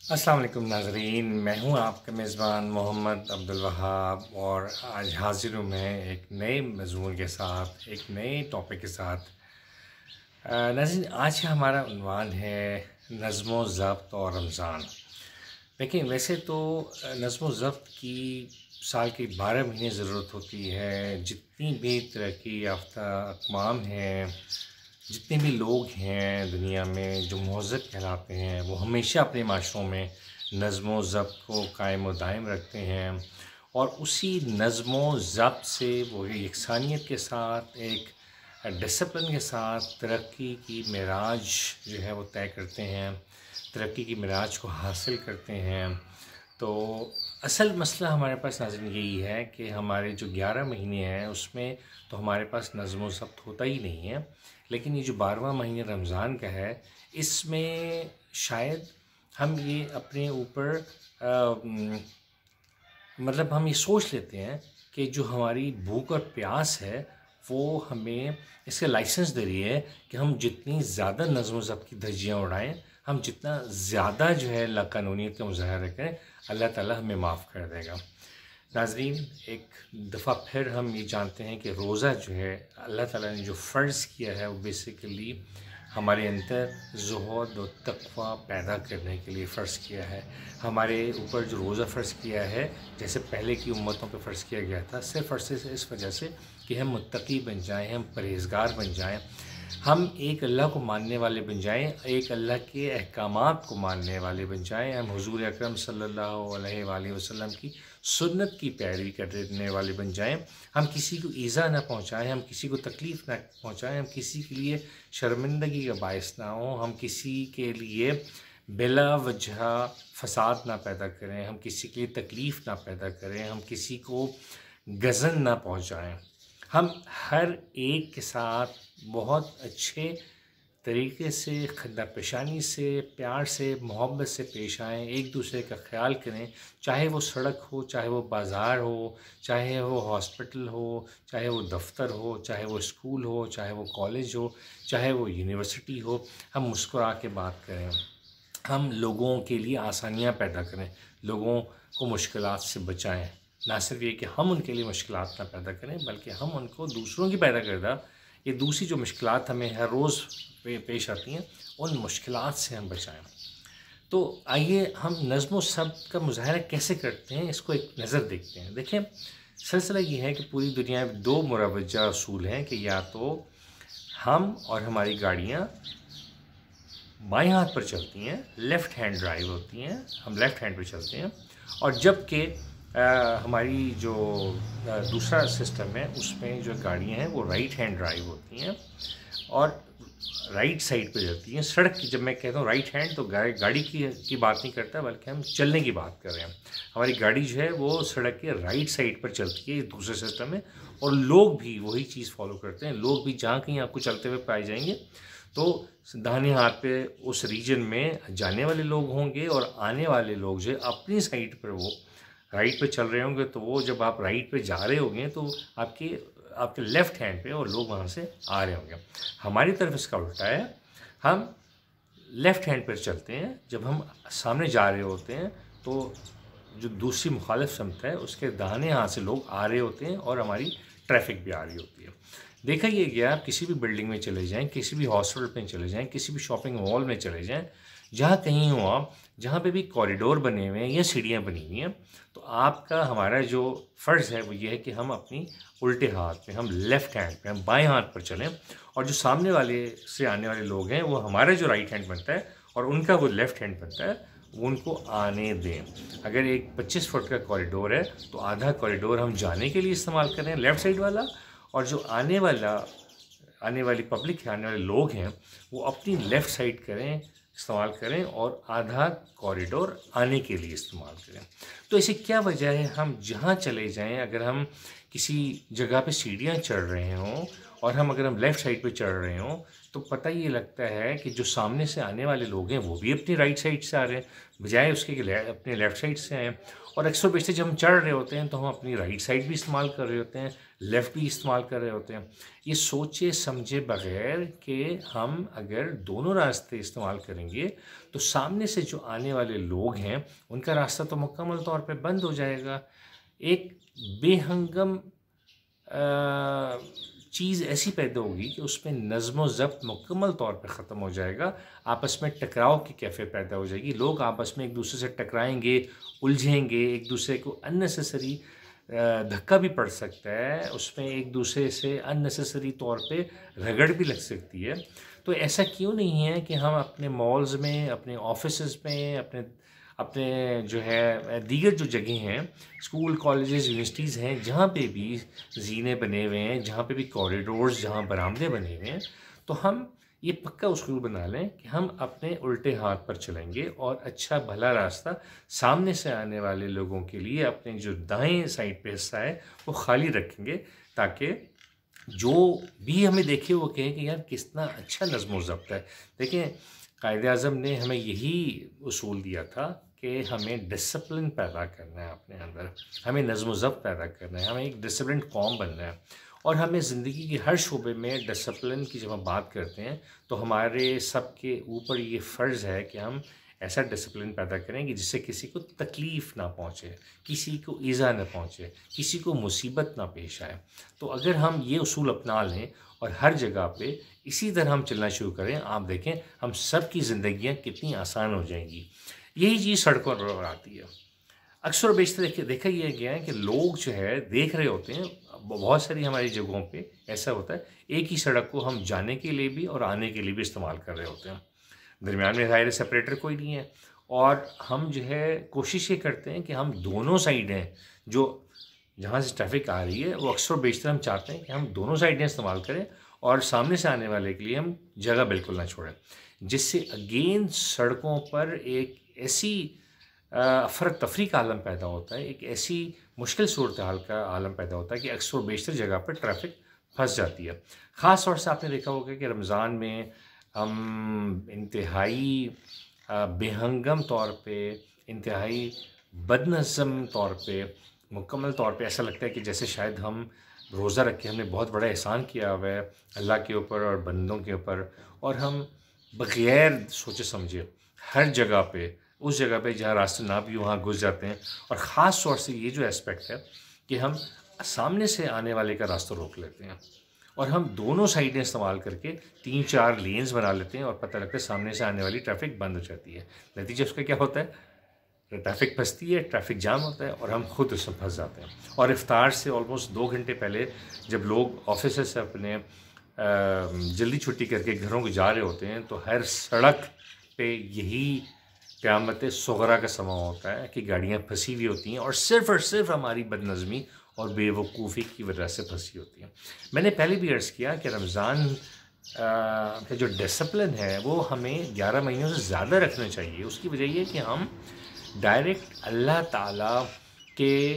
अस्सलाम वालेकुम नाज़रीन, मैं हूं आपका मेज़बान मोहम्मद अब्दुल वहाब और आज हाज़िर हूं मैं एक नए मज़मून के साथ, एक नए टॉपिक के साथ। नाज़रीन, आज का हमारा उन्वान है नज़्म व ज़ब्त और रमज़ान। देखिए, वैसे तो नज़्म व ज़ब्त की साल के 12 महीने ज़रूरत होती है। जितनी भी तरक्की याफ़्ता अक़वाम हैं, जितने भी लोग हैं दुनिया में जो महज़्ज़ब कहलाते हैं, वो हमेशा अपने माशरों में नज़्म व ज़ब्त को कायम व दायम रखते हैं और उसी नज़्म व ज़ब्त से वो यकसानियत के साथ, एक डिसिप्लिन के साथ तरक्की की मेराज जो है वो तय करते हैं, तरक्की की मेराज को हासिल करते हैं। तो असल मसला हमारे पास नाज़रीन यही है कि हमारे जो 11 महीने हैं उसमें तो हमारे पास नज़्म व ज़ब्त होता ही नहीं है। लेकिन ये जो 12वां महीना रमज़ान का है, इसमें शायद हम ये अपने ऊपर मतलब हम ये सोच लेते हैं कि जो हमारी भूख और प्यास है वो हमें इसका लाइसेंस दे रही है कि हम जितनी ज़्यादा नज़्म व ज़ब्त की धज्जियाँ उड़ाएं, हम जितना ज़्यादा जो है लाक़ानूनियत का मुज़ाहरा करें, अल्लाह ताला हमें माफ़ कर देगा। नाज़रीन, एक दफ़ा फिर हम ये जानते हैं कि रोज़ा जो है अल्लाह ताला ने जो फ़र्ज़ किया है वो बेसिकली हमारे अंदर ज़ुहद और तक़वा पैदा करने के लिए फ़र्ज़ किया है। हमारे ऊपर जो रोज़ा फ़र्ज़ किया है, जैसे पहले की उम्मतों पे फ़र्ज़ किया गया था, सिर्फ़ और सिर्फ इस वजह से कि हम मुत्तकी बन जाएँ, हम परहेज़गार बन जाएँ, हम एक अल्लाह को मानने वाले बन जाएँ, एक अल्लाह के अहकामात को मानने वाले बन जाएँ, हम हुज़ूर अकरम सल्लल्लाहु अलैहि वसल्लम की सुन्नत की पैरवी करने वाले बन जाएँ। हम किसी को ईज़ा ना पहुँचाएँ, हम किसी को तकलीफ़ ना पहुँचाएँ, हम किसी के लिए शर्मिंदगी का बायस ना हों, हम किसी के लिए बिला वजह फ़साद ना पैदा करें, हम किसी के लिए तकलीफ़ ना पैदा करें, हम किसी को गज़न ना पहुँचाएँ। हम हर एक के साथ बहुत अच्छे तरीके से, खिदमत पेशानी से, प्यार से, मोहब्बत से पेश आएँ, एक दूसरे का ख़्याल करें, चाहे वो सड़क हो, चाहे वो बाज़ार हो, चाहे वो हॉस्पिटल हो, चाहे वो दफ़्तर हो, चाहे वो स्कूल हो, चाहे वो कॉलेज हो, चाहे वो यूनिवर्सिटी हो, हम मुस्कुरा के बात करें। हम लोगों के लिए आसानियाँ पैदा करें, लोगों को मुश्किलात से बचाएँ। ना सिर्फ ये कि हम उनके लिए मुश्किलात ना पैदा करें, बल्कि हम उनको दूसरों की पैदा करदा, ये दूसरी जो मुश्किलात हमें हर रोज़ पेश आती हैं, उन मुश्किलात से हम बचाएँ। तो आइए हम नज़्म व ज़ब्त का मुज़ाहरा कैसे करते हैं, इसको एक नज़र देखते हैं। देखें, सिलसिला ये है कि पूरी दुनिया में 2 मुरवज्जा असूल हैं कि या तो हम और हमारी गाड़ियाँ बाएँ हाथ पर चलती हैं, लेफ़्ट हैंड ड्राइव होती हैं, हम लेफ़्ट हैंड पे चलते हैं, और जबकि हमारी जो दूसरा सिस्टम है उसमें जो गाड़ियाँ हैं वो राइट हैंड ड्राइव होती हैं और राइट साइड पे चलती हैं। सड़क की जब मैं कहता हूँ राइट हैंड, तो गाड़ी की बात नहीं करता, बल्कि हम चलने की बात कर रहे हैं। हमारी गाड़ी जो है वो सड़क के राइट साइड पर चलती है, दूसरे सिस्टम में, और लोग भी वही चीज़ फॉलो करते हैं। लोग भी जहाँ कहीं आपको चलते हुए पाए जाएंगे तो दाहिने हाथ पे उस रीजन में जाने वाले लोग होंगे और आने वाले लोग जो अपनी साइड पर वो राइट पे चल रहे होंगे। तो वो जब आप राइट पे जा रहे होंगे तो आपके लेफ़्ट हैंड पे और लोग वहाँ से आ रहे होंगे। हमारी तरफ इसका उल्टा है, हम लेफ़्ट हैंड पर चलते हैं। जब हम सामने जा रहे होते हैं तो जो दूसरी मुखालिफ समत है उसके दाहिने हाथ से लोग आ रहे होते हैं और हमारी ट्रैफिक भी आ रही होती है। देखा ये गया, आप किसी भी बिल्डिंग में चले जाएँ, किसी भी हॉस्पिटल में चले जाएँ, किसी भी शॉपिंग मॉल में चले जाएँ, जहाँ कहीं हो आप, जहाँ पे भी कॉरिडोर बने हुए हैं या सीढ़ियाँ बनी हुई हैं, तो आपका हमारा जो फ़र्ज़ है वो ये है कि हम अपनी उल्टे हाथ पे, हम लेफ़्ट हैंड पे, हम बाएँ हाथ पर चलें, और जो सामने वाले से आने वाले लोग हैं वो हमारा जो राइट हैंड बनता है और उनका वो लेफ़्ट हैंड बनता है, वो उनको आने दें। अगर एक 25 फुट का कॉरिडोर है तो आधा कॉरिडोर हम जाने के लिए इस्तेमाल करें, लेफ़्ट साइड वाला, और जो आने वाली पब्लिक है, आने वाले लोग हैं, वो अपनी लेफ़्ट साइड इस्तेमाल करें और आधा कॉरिडोर आने के लिए इस्तेमाल करें। तो ऐसे क्या वजह है, हम जहाँ चले जाएं, अगर हम किसी जगह पे सीढ़ियाँ चढ़ रहे हों और अगर हम लेफ़्ट साइड पे चढ़ रहे हों, तो पता ये लगता है कि जो सामने से आने वाले लोग हैं वो भी अपनी राइट साइड से आ रहे हैं, बजाय उसके कि अपने लेफ़्ट साइड से आए। और अक्सर बेशतर जब हम चढ़ रहे होते हैं तो हम अपनी राइट साइड भी इस्तेमाल कर रहे होते हैं, लेफ़्ट भी इस्तेमाल कर रहे होते हैं। ये सोचे समझे बगैर कि हम अगर दोनों रास्ते इस्तेमाल करेंगे तो सामने से जो आने वाले लोग हैं उनका रास्ता तो मुकम्मल तौर पे बंद हो जाएगा। एक बेहंगम चीज़ ऐसी पैदा होगी कि उसमें नज़्म व ज़ब्त मुकम्मल तौर पे ख़त्म हो जाएगा। आपस में टकराव की कैफ़ियत पैदा हो जाएगी, लोग आपस में एक दूसरे से टकराएंगे, उलझेंगे, एक दूसरे को अननेसेसरी धक्का भी पड़ सकता है, उसमें एक दूसरे से अननेसेसरी तौर पे रगड़ भी लग सकती है। तो ऐसा क्यों नहीं है कि हम अपने मॉल्स में, अपने ऑफिसेज़ में, अपने अपने जो है दीगर जो जगह हैं, स्कूल, कॉलेजेस, यूनिवर्सिटीज़ हैं, जहाँ पे भी ज़ीने बने हुए हैं, जहाँ पे भी कॉरिडोर्स, जहाँ बरामदे बने हुए हैं, तो हम ये पक्का उसूल बना लें कि हम अपने उल्टे हाथ पर चलेंगे और अच्छा भला रास्ता सामने से आने वाले लोगों के लिए अपने जो दाएं साइड पे हिस्सा है वो खाली रखेंगे, ताकि जो भी हमें देखे वो कहें कि यार कितना अच्छा नज़्म व ज़ब्त है। देखें, कायदे-आज़म ने हमें यही उसूल दिया था कि हमें डिसिप्लिन पैदा करना है अपने अंदर, हमें नज़्म व ज़ब्त पैदा करना है, हमें एक डिसिप्लिन्ड कौम बनना है। और हमें ज़िंदगी के हर शोबे में डिसिप्लिन की जब हम बात करते हैं तो हमारे सब के ऊपर ये फ़र्ज़ है कि हम ऐसा डिसिप्लिन पैदा करें कि जिससे किसी को तकलीफ़ ना पहुँचे, किसी को ईज़ा ना पहुँचे, किसी को मुसीबत ना पेश आए। तो अगर हम ये उसूल अपना लें और हर जगह पे इसी तरह हम चलना शुरू करें, आप देखें हम सब की ज़िंदगियाँ कितनी आसान हो जाएंगी। यही चीज़ सड़कों पर आती है। अक्सर बेशतर देखा यह गया है कि लोग जो है देख रहे होते हैं, बहुत सारी हमारी जगहों पे ऐसा होता है, एक ही सड़क को हम जाने के लिए भी और आने के लिए भी इस्तेमाल कर रहे होते हैं। दरमियान में ज़ाहिर सेपरेटर कोई नहीं है और हम जो है कोशिश ये करते हैं कि हम दोनों साइड हैं, जो जहाँ से ट्रैफिक आ रही है वो अक्सर बेशतर हम चाहते हैं कि हम दोनों साइडें इस्तेमाल करें और सामने से आने वाले के लिए हम जगह बिल्कुल ना छोड़ें, जिससे अगेन सड़कों पर एक ऐसी अफरा तफरी का आलम पैदा होता है, एक ऐसी मुश्किल सूरत हाल का आलम पैदा होता है कि अक्सर बेशतर जगह पर ट्रैफिक फंस जाती है। ख़ास तौर से आपने देखा होगा कि रमज़ान में हम इंतहाई बेहंगम तौर पे, इंतहाई बदनज़म तौर पे, मुकम्मल तौर पे ऐसा लगता है कि जैसे शायद हम रोज़ा रख के हमने बहुत बड़ा एहसान किया हुआ है अल्लाह के ऊपर और बंदों के ऊपर, और हम बग़ैर सोचे समझे हर जगह पे, उस जगह पे जहाँ रास्ते ना भी वहाँ घुस जाते हैं। और ख़ास तौर से ये जो एस्पेक्ट है कि हम सामने से आने वाले का रास्ता रोक लेते हैं और हम दोनों साइडें इस्तेमाल करके 3-4 लेन्स बना लेते हैं और पता लगता है सामने से आने वाली ट्रैफिक बंद हो जाती है। नतीजा उसका क्या होता है, ट्रैफिक फंसती है, ट्रैफिक जाम होता है और हम खुद उसमें फंस जाते हैं। और इफ्तार से ऑलमोस्ट 2 घंटे पहले जब लोग ऑफिस से अपने जल्दी छुट्टी करके घरों को जा रहे होते हैं तो हर सड़क पे यही क़यामत सुग़रा का समय होता है कि गाड़ियाँ फंसी हुई होती हैं और सिर्फ़ हमारी बदनज़मी और बेवकूफ़ी की वजह से फंसी होती हैं। मैंने पहले भी अर्ज़ किया कि रमज़ान का जो डिसिप्लिन है वो हमें 11 महीनों से ज़्यादा रखना चाहिए। उसकी वजह ये है कि हम डायरेक्ट अल्लाह ताला के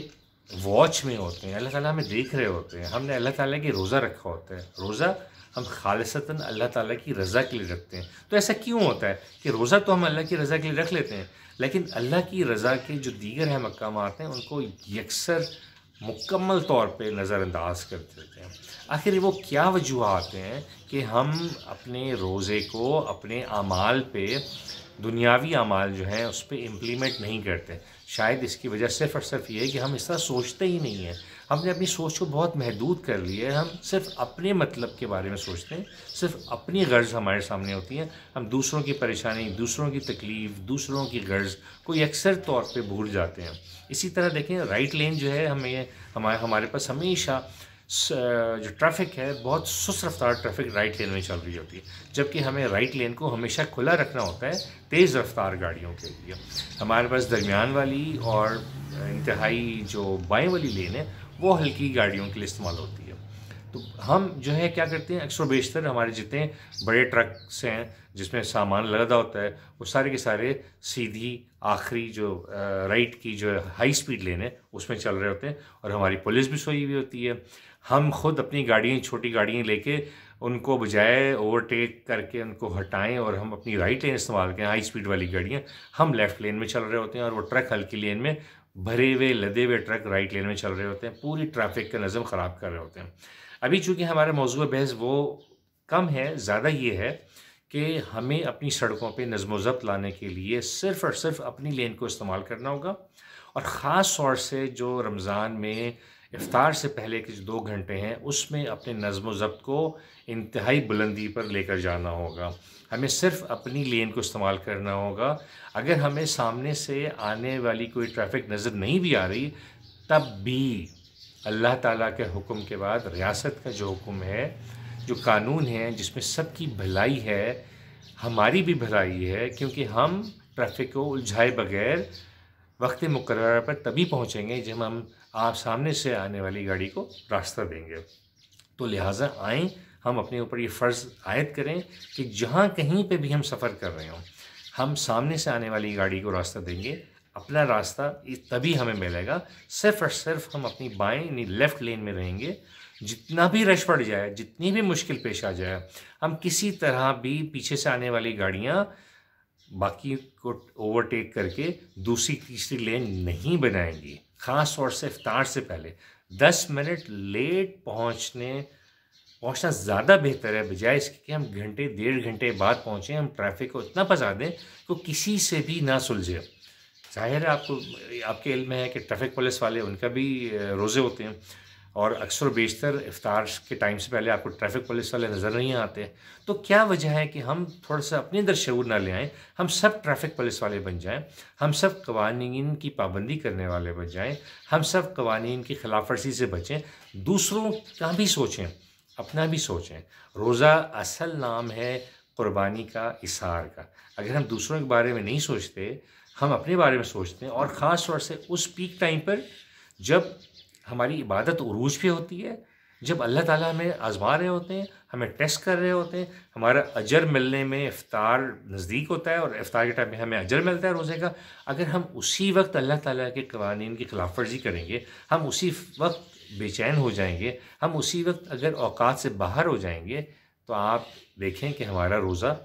वॉच में होते हैं, अल्लाह ताला हमें देख रहे होते हैं। हमने अल्लाह ताला की रोज़ा रखा होता है, रोज़ा हम खालिसतन अल्लाह ताला की रज़ा के लिए रखते हैं। तो ऐसा क्यों होता है कि रोज़ा तो हम अल्लाह की रज़ा के लिए रख लेते हैं, लेकिन अल्लाह की रज़ा के जो दीगर हैं मकामात हैं उनको यकसर मुकम्मल तौर पे नज़रअंदाज कर देते हैं। आखिर वो क्या वजूहात हैं कि हम अपने रोज़े को अपने अमाल पे, दुनियावी अमाल जो हैं उस पर इम्प्लीमेंट नहीं करते? शायद इसकी वजह सिर्फ़ और सिर्फ ये है कि हम इस तरह सोचते ही नहीं हैं। हमने अपनी सोच को बहुत महदूद कर लिया है, हम सिर्फ़ अपने मतलब के बारे में सोचते हैं, सिर्फ़ अपनी गर्ज़ हमारे सामने होती हैं। हम दूसरों की परेशानी, दूसरों की तकलीफ़, दूसरों की गर्ज़ को यकसर तौर पे भूल जाते हैं। इसी तरह देखें, राइट लेन जो है हमारे पास हमेशा जो ट्रैफ़िक है बहुत सुस्त रफ्तार ट्रैफ़िक राइट लेन में चल रही होती है, जबकि हमें राइट लेन को हमेशा खुला रखना होता है तेज़ रफ्तार गाड़ियों के लिए। हमारे पास दरमियान वाली और इंतहाई जो बाएं वाली लेन है वो हल्की गाड़ियों के लिए इस्तेमाल होती है। तो हम जो है क्या करते हैं, अक्सर बेशतर हमारे जितने बड़े ट्रक्स हैं जिसमें सामान लदा होता है वो सारे के सारे सीधी आखिरी जो राइट की जो हाई स्पीड लेन है उसमें चल रहे होते हैं और हमारी पुलिस भी सोई हुई होती है। हम खुद अपनी गाड़ियाँ, छोटी गाड़ियाँ लेके उनको बजाय ओवरटेक करके उनको हटाएं और हम अपनी राइट लेन इस्तेमाल करें, हाई स्पीड वाली गाड़ियाँ, हम लेफ़्ट लेन में चल रहे होते हैं और वो ट्रक हल्की लेन में, भरे हुए लदे हुए ट्रक राइट लेन में चल रहे होते हैं, पूरी ट्रैफिक का नज़म ख़राब कर रहे होते हैं। अभी चूँकि हमारा मौज़ूअ बहस वो कम है, ज़्यादा ये है कि हमें अपनी सड़कों पे नज़्म व ज़ब्त लाने के लिए सिर्फ़ और सिर्फ अपनी लेन को इस्तेमाल करना होगा, और ख़ास तौर से जो रमज़ान में इफ्तार से पहले के जो 2 घंटे हैं उसमें अपने नज़्म व ज़ब्त को इंतहाई बुलंदी पर लेकर जाना होगा। हमें सिर्फ़ अपनी लेन को इस्तेमाल करना होगा। अगर हमें सामने से आने वाली कोई ट्रैफिक नज़र नहीं भी आ रही, तब भी अल्लाह ताला के हुक्म के बाद रियासत का जो हुक्म है, जो कानून है, जिसमें सबकी भलाई है, हमारी भी भलाई है, क्योंकि हम ट्रैफिक को उलझाए बगैर वक्त मुकर्रर पर तभी पहुँचेंगे जब हम आप सामने से आने वाली गाड़ी को रास्ता देंगे। तो लिहाजा आएँ, हम अपने ऊपर ये फ़र्ज़ आयद करें कि जहाँ कहीं पे भी हम सफ़र कर रहे हों, हम सामने से आने वाली गाड़ी को रास्ता देंगे। अपना रास्ता तभी हमें मिलेगा सिर्फ़ और सिर्फ हम अपनी बाएं यानी लेफ़्ट लेन में रहेंगे। जितना भी रश पड़ जाए, जितनी भी मुश्किल पेश आ जाए, हम किसी तरह भी पीछे से आने वाली गाड़ियाँ बाकी को ओवरटेक करके दूसरी तीसरी लेन नहीं बनाएंगी। ख़ास तौर से इफ्तार से पहले 10 मिनट लेट पहुंचना ज़्यादा बेहतर है, बजाय इसके कि हम घंटे 1.5 घंटे बाद पहुँचें। हम ट्रैफिक को इतना फंसा दें कि किसी से भी ना सुलझे। ज़ाहिर है आपके इल्म में है कि ट्रैफिक पुलिस वाले, उनका भी रोज़े होते हैं, और अक्सर बेशतर इफ्तार के टाइम से पहले आपको ट्रैफिक पुलिस वाले नज़र नहीं आते। तो क्या वजह है कि हम थोड़ा सा अपने अंदर शऊर ना ले आएँ, हम सब ट्रैफिक पुलिस वाले बन जाएं, हम सब कवानीन की पाबंदी करने वाले बन जाएं, हम सब कवानीन की खिलाफ वर्जी से बचें, दूसरों का भी सोचें, अपना भी सोचें। रोज़ा असल नाम है क़ुरबानी का, इसार का। अगर हम दूसरों के बारे में नहीं सोचते, हम अपने बारे में सोचते हैं, और ख़ास तौर से उस पीक टाइम पर जब हमारी इबादत उरूज पे होती है, जब अल्लाह ताला हमें आज़मा रहे होते हैं, हमें टेस्ट कर रहे होते हैं, हमारा अजर मिलने में इफ्तार नज़दीक होता है और इफ्तार के टाइम में हमें अजर मिलता है रोज़े का। अगर हम उसी वक्त अल्लाह ताला के कवानीन की खिलाफ वर्जी करेंगे, हम उसी वक्त बेचैन हो जाएंगे, हम उसी वक्त अगर औकात से बाहर हो जाएंगे, तो आप देखें कि हमारा रोज़ा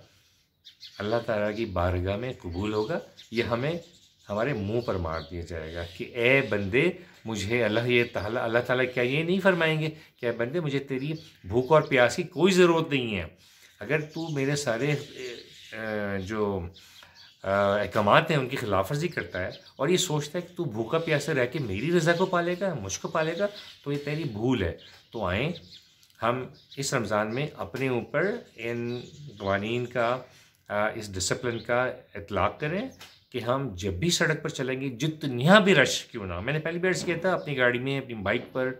अल्लाह ताला की बारगाह में कबूल होगा। ये हमें हमारे मुंह पर मार दिया जाएगा कि ए बंदे, मुझे अल्लाह ताला क्या ये नहीं फरमाएंगे कि ए बंदे, मुझे तेरी भूख और प्यास की कोई ज़रूरत नहीं है। अगर तू मेरे सारे जो अहकामात हैं उनकी खिलाफ वर्जी करता है और ये सोचता है कि तू भूखा प्यासा रह के मेरी रज़ा को पालेगा, मुझको पालेगा, तो ये तेरी भूल है। तो आएँ हम इस रमज़ान में अपने ऊपर इन क़वानीन का, इस डिसिप्लिन का इतलाक़ करें कि हम जब भी सड़क पर चलेंगे, जितना भी रश क्यों ना हो। मैंने पहली बार अर्ज़ किया था, अपनी गाड़ी में, अपनी बाइक पर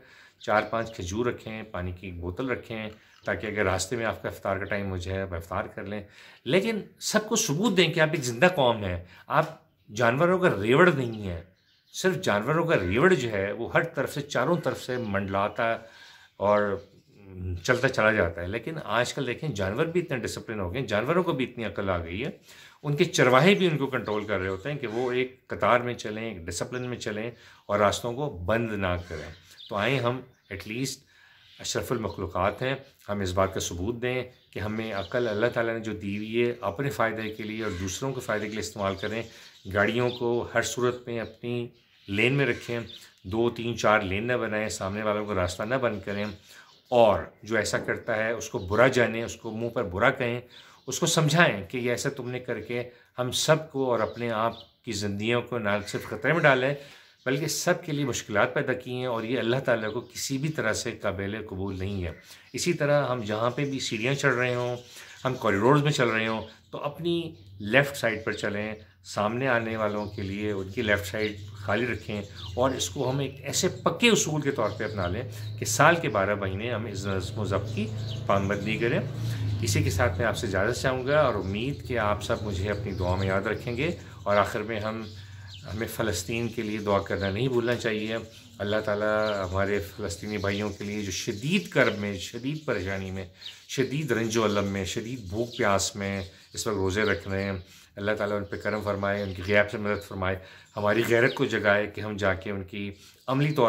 4-5 खजूर रखें, पानी की एक बोतल रखें, ताकि अगर रास्ते में आपका इफ्तार का टाइम हो जाए आप इफ्तार कर लें। लेकिन सबको सबूत दें कि आप एक ज़िंदा कौम हैं, आप जानवरों का रेवड़ नहीं है। सिर्फ जानवरों का रेवड़ जो है वो हर तरफ से, चारों तरफ से मंडलाता और चलता चला जाता है। लेकिन आजकल देखें, जानवर भी इतने डिसिप्लिन हो गए, जानवरों को भी इतनी अकल आ गई है, उनके चरवाहे भी उनको कंट्रोल कर रहे होते हैं कि वो एक कतार में चलें, एक डिसिप्लिन में चलें और रास्तों को बंद ना करें। तो आएँ हम एटलीस्ट अशरफुल मखलूक़ात हैं, हम इस बात का सबूत दें कि हमें अकल अल्लाह ताला ने जो दी हुई है अपने फ़ायदे के लिए और दूसरों के फ़ायदे के लिए इस्तेमाल करें। गाड़ियों को हर सूरत में अपनी लेन में रखें, 2, 3, 4 लेन न बनाएं, सामने वालों को रास्ता न बंद करें, और जो ऐसा करता है उसको बुरा जानें, उसको मुंह पर बुरा कहें, उसको समझाएं कि ये ऐसा तुमने करके हम सब को और अपने आप की ज़िंदगियों को ना सिर्फ ख़तरे में डालें बल्कि सब के लिए मुश्किलात पैदा की हैं, और ये अल्लाह ताला को किसी भी तरह से काबिल कबूल नहीं है। इसी तरह हम जहाँ पे भी सीढ़ियाँ चढ़ रहे हों, हम कॉरिडोर्स में चल रहे हों, तो अपनी लेफ़्ट साइड पर चलें, सामने आने वालों के लिए उनकी लेफ़्ट साइड खाली रखें, और इसको हम एक ऐसे पक्के उसूल के तौर पे अपना लें कि साल के 12 महीने हम इस नज़्म व ज़ब्त की पाबंदी करें। इसी के साथ मैं आपसे इजाज़त चाहूँगा और उम्मीद कि आप सब मुझे अपनी दुआ में याद रखेंगे, और आखिर में हमें फ़लस्तीन के लिए दुआ करना नहीं भूलना चाहिए। अल्लाह ताला हमारे फ़लस्तीनी भाइयों के लिए जो शदीद कर्ब में, शदीद परेशानी में, शदीद रंजो अलम में, शदीद भूख प्यास में इस वक्त रोज़े रख रहे हैं, अल्लाह ताला उन पर करम फरमाए, उनकी ग़ैब से मदद फरमाए, हमारी गैरत को जगाए कि हम जाके उनकी अमली तौर